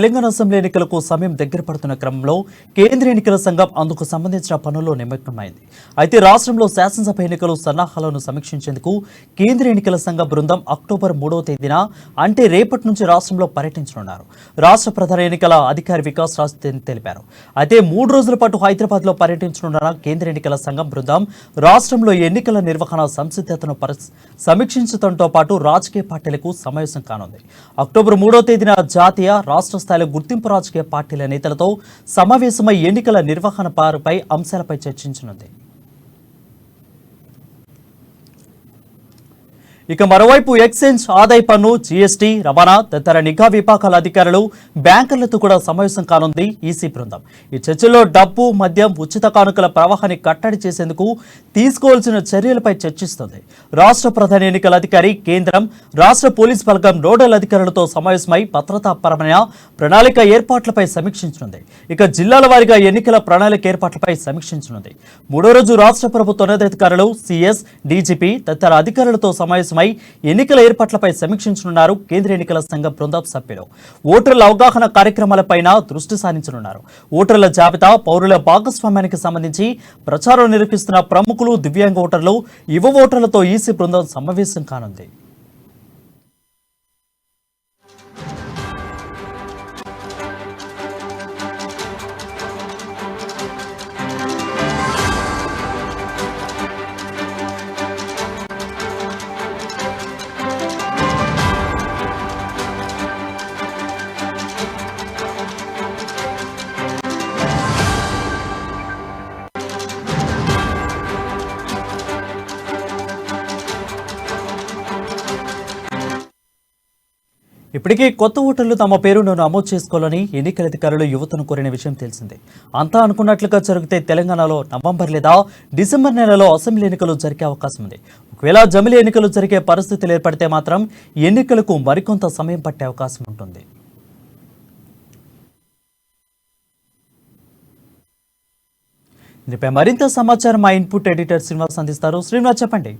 Telangana assembly ఎన్నికలకు సమయం దగ్గర పడుతున్న క్రమంలో కేంద్ర ఎన్నికల సంఘం అందుకు సంబంధించిన పనుల్లో నిమగ్నమైంది. అయితే రాష్ట్రంలో శాసనసభ ఎన్నికలు సన్నాహాలను సమీక్షించేందుకు కేంద్ర ఎన్నికల సంఘ బృందం అక్టోబర్ 3వ తేదీన అంటే రేపటి నుంచి రాష్ట్రంలో పర్యటించనున్నారు. రాష్ట్ర ప్రధాన ఎన్నికల అధికారి వికాస్ రాజ్ తెలిపారు. అయితే 3 రోజుల పాటు హైదరాబాద్లో పర్యటించనున్న కేంద్ర ఎన్నికల సంఘం బృందం రాష్ట్రంలో ఎన్నికల నిర్వహణ సంసిద్ధతను సమీక్షించడంతో పాటు రాజకీయ పార్టీలకు సమావేశం కానుంది. అక్టోబర్ 3వ తేదీన జాతీయ రాష్ట్ర స్థాయిలో గుర్తింపు రాజకీయ పార్టీల నేతలతో సమావేశమై ఎన్నికల నిర్వహణ అంశాలపై చర్చించనుంది. ఇక మరోవైపు ఎక్సైజ్, ఆదాయ పన్ను, జీఎస్టీ, రవాణా తదితర నిఘా విభాగాల అధికారులు, బ్యాంకర్లతో కూడా సమావేశం కానుంది ఈసీ బృందం. ఈ చర్చల్లో డబ్బు, మద్యం, ఉచిత కానుకల ప్రవాహాన్ని కట్టడి చేసేందుకు తీసుకోవాల్సిన చర్యలపై చర్చిస్తుంది. రాష్ట్ర ప్రధాన ఎన్నికల అధికారి, కేంద్రం, రాష్ట్ర పోలీస్ బలగం నోడల్ అధికారులతో సమావేశమై భద్రతాపరమైన ప్రణాళిక ఏర్పాట్లపై సమీక్షించనుంది. ఇక జిల్లాల వారీగా ఎన్నికల ప్రణాళిక ఏర్పాట్లపై సమీక్షించనుంది. 3వ రోజు రాష్ట్ర ప్రభుత్వ ఉన్నతాధికారులు, సీఎస్, డీజీపీ తదితర అధికారులతో సమావేశం ఎన్నికల ఏర్పాట్లపై సమీక్షించనున్నారు కేంద్ర ఎన్నికల సంఘం బృందం సభ్యులు. ఓటర్ల అవగాహన కార్యక్రమాలపైన దృష్టి సారించనున్నారు. ఓటర్ల జాబితా, పౌరుల భాగస్వామ్యానికి సంబంధించి ప్రచారం నిర్వహిస్తున్న ప్రముఖులు, దివ్యాంగ ఓటర్లు, యువ ఓటర్లతో ఈసీ బృందం సమావేశం కానుంది. ఇప్పటికే కొత్త ఓటర్లు తమ పేరును నమోదు చేసుకోవాలని ఎన్నికల అధికారులు యువతను కోరిన విషయం తెలిసిందే. అంతా అనుకున్నట్లుగా జరిగితే తెలంగాణలో నవంబర్ లేదా డిసెంబర్ నెలలో అసెంబ్లీ ఎన్నికలు జరిగే అవకాశం ఉంది. ఒకవేళ జమిలీ ఎన్నికలు జరిగే పరిస్థితులు ఏర్పడితే మాత్రం ఎన్నికలకు మరికొంత సమయం పట్టే అవకాశం ఉంటుంది. దీనిపై మరింత సమాచారం మా ఇన్పుట్ ఎడిటర్ శ్రీనివాస్ అందిస్తారు. శ్రీనివాస్, చెప్పండి.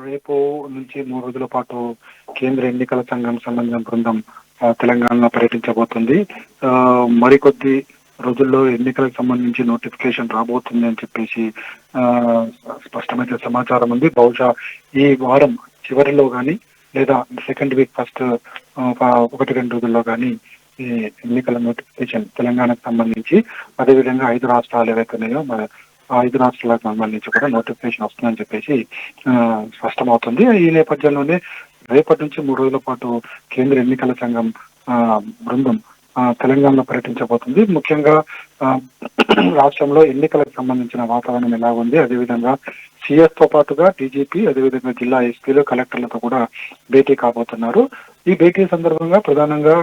రేపు నుంచి 3 రోజుల పాటు కేంద్ర ఎన్నికల సంఘం సంబంధించిన బృందం తెలంగాణలో పర్యటించబోతుంది. మరికొద్ది రోజుల్లో ఎన్నికలకు సంబంధించి నోటిఫికేషన్ రాబోతుంది అని చెప్పేసి స్పష్టమైన సమాచారం ఉంది. బహుశా ఈ వారం చివరిలో కానీ లేదా సెకండ్ వీక్ ఫస్ట్ 1-2 రోజుల్లో కానీ ఈ ఎన్నికల నోటిఫికేషన్ తెలంగాణకు సంబంధించి, అదేవిధంగా 5 రాష్ట్రాలు ఏవైతున్నాయో ఆ 5 రాష్ట్రాలకు సంబంధించి కూడా నోటిఫికేషన్ వస్తుందని చెప్పేసి స్పష్టమవుతుంది. ఈ నేపథ్యంలోనే రేపటి నుంచి 3 రోజుల పాటు కేంద్ర ఎన్నికల సంఘం బృందం తెలంగాణలో పర్యటించబోతుంది. ముఖ్యంగా రాష్ట్రంలో ఎన్నికలకు సంబంధించిన వాతావరణం ఎలా ఉంది, అదేవిధంగా సిఎస్ తో పాటుగా డీజీపీ, అదేవిధంగా జిల్లా ఎస్పీలు, కలెక్టర్లతో కూడా భేటీ కాబోతున్నారు. ఈ భేటీ సందర్భంగా ప్రధానంగా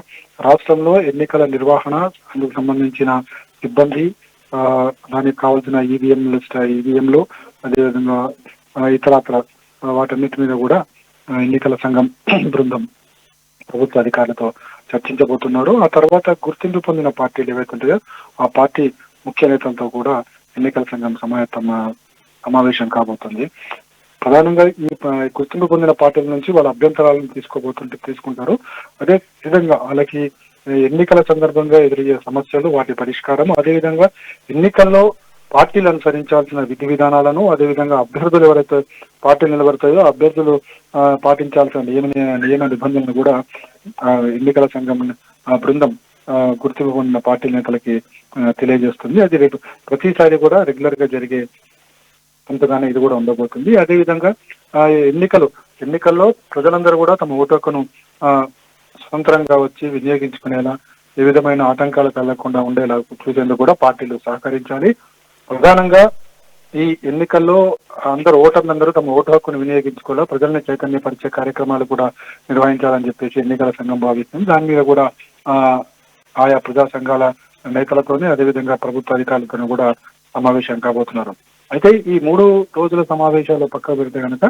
రాష్ట్రంలో ఎన్నికల నిర్వహణ, అందుకు సంబంధించిన సిబ్బంది, దానికి కావాల్సిన ఈవీఎంలు, అదేవిధంగా ఇతరత్ర వాటన్నిటి మీద కూడా ఎన్నికల సంఘం బృందం ప్రభుత్వ అధికారులతో చర్చించబోతున్నారు. ఆ తర్వాత గుర్తింపు పొందిన పార్టీలు ఏవైతే ఉంటాయో ఆ పార్టీ ముఖ్య నేతలతో కూడా ఎన్నికల సంఘం సమావేశం కాబోతుంది. ప్రధానంగా ఈ గుర్తింపు పొందిన పార్టీల నుంచి వాళ్ళ అభ్యంతరాలను తీసుకుంటారు. అదే విధంగా వాళ్ళకి ఎన్నికల సందర్భంగా ఎదురయ్యే సమస్యలు, వాటి పరిష్కారం, అదేవిధంగా ఎన్నికల్లో పార్టీలు అనుసరించాల్సిన విధి విధానాలను, అదేవిధంగా అభ్యర్థులు ఎవరైతే పార్టీలు నిలబడతాయో అభ్యర్థులు పాటించాల్సిన నియమ నిబంధనలు కూడా ఎన్నికల సంఘం బృందం గుర్తింపు పొందిన పార్టీ నేతలకి తెలియజేస్తుంది. అది రేపు ప్రతిసారి కూడా రెగ్యులర్ గా జరిగే అంతగానే ఇది కూడా ఉండబోతుంది. అదేవిధంగా ఎన్నికల్లో ప్రజలందరూ కూడా తమ ఓటు హక్కును స్వతంత్రంగా వచ్చి వినియోగించుకునేలా, ఏ విధమైన ఆటంకాలు కలగకుండా ఉండేలా చూసేందుకు కూడా పార్టీలు సహకరించాలి. ప్రధానంగా ఈ ఎన్నికల్లో ఓటర్లందరూ తమ ఓటు హక్కును వినియోగించుకోవాలా, ప్రజల్ని చైతన్యపరిచే కార్యక్రమాలు కూడా నిర్వహించాలని చెప్పేసి ఎన్నికల సంఘం భావిస్తుంది. దాని మీద కూడా ఆయా ప్రజా సంఘాల నేతలతోనే, అదేవిధంగా ప్రభుత్వ అధికారులతోనే కూడా సమావేశం కాబోతున్నారు. అయితే ఈ 3 రోజుల సమావేశాలు పక్కన పెడితే కనుక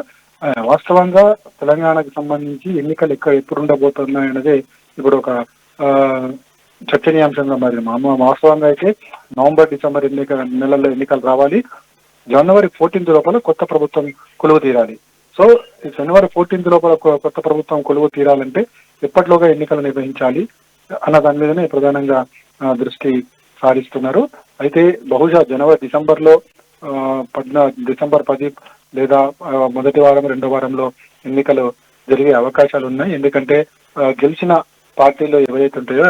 వాస్తవంగా తెలంగాణకు సంబంధించి ఎన్నికలు ఎప్పుడు ఉండబోతున్నాయన్నదే ఇప్పుడు ఒక చర్చనీయాంశంగా మారింది. వాస్తవంగా అయితే నవంబర్, డిసెంబర్ నెలల్లో ఎన్నికలు రావాలి. జనవరి 14 లోపల కొత్త ప్రభుత్వం కొలువు తీరాలి. సో జనవరి 14 లోపల కొత్త ప్రభుత్వం కొలువు తీరాలంటే ఎప్పటిలోగా ఎన్నికలు నిర్వహించాలి అన్న దాని మీదనే ప్రధానంగా దృష్టి సారిస్తున్నారు. అయితే బహుశా డిసెంబర్ 10 లేదా మొదటి వారం రెండో వారంలో ఎన్నికలు జరిగే అవకాశాలు ఉన్నాయి. ఎందుకంటే గెలిచిన పార్టీలో ఎవరైతే ఉంటాయో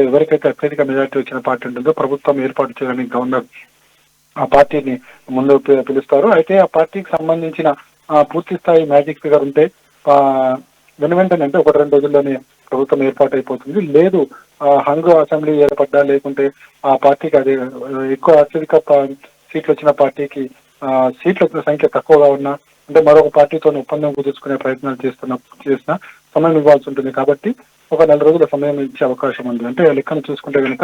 ఎవరికైతే అత్యధిక మెజార్టీ వచ్చిన పార్టీ ఉంటుందో ప్రభుత్వం ఏర్పాటు చేయడానికి గవర్నర్ ఆ పార్టీని ముందు పిలుస్తారు. అయితే ఆ పార్టీకి సంబంధించిన పూర్తి స్థాయి మ్యాజిక్ ఫిగర్ ఉంటే వెంటనే అంటే 1-2 రోజుల్లోనే ప్రభుత్వం ఏర్పాటు అయిపోతుంది. లేదు హంగు అసెంబ్లీ ఏర్పడ్డా లేకుంటే ఆ పార్టీకి అది ఎక్కువ అత్యధిక సీట్లు వచ్చిన పార్టీకి సీట్ల సంఖ్య తక్కువగా ఉన్నా అంటే మరొక పార్టీతో ఒప్పందం కుదుర్చుకునే ప్రయత్నాలు చేసిన సమయం ఇవ్వాల్సి ఉంటుంది. కాబట్టి ఒక 4 రోజుల సమయం ఇచ్చే అవకాశం ఉంది. అంటే లెక్కను చూసుకుంటే కనుక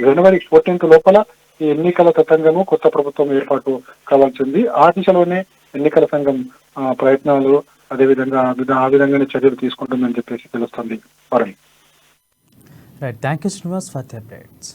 జనవరి 14 లోపల ఈ ఎన్నికల తతంగము కొత్త ప్రభుత్వం ఏర్పాటు కావాల్సి ఉంది. ఆ దిశలోనే ఎన్నికల సంఘం ప్రయత్నాలు అదేవిధంగా ఆ విధంగానే చర్యలు తీసుకుంటుందని చెప్పేసి తెలుస్తుంది. Right, thank you Srinivas for the updates.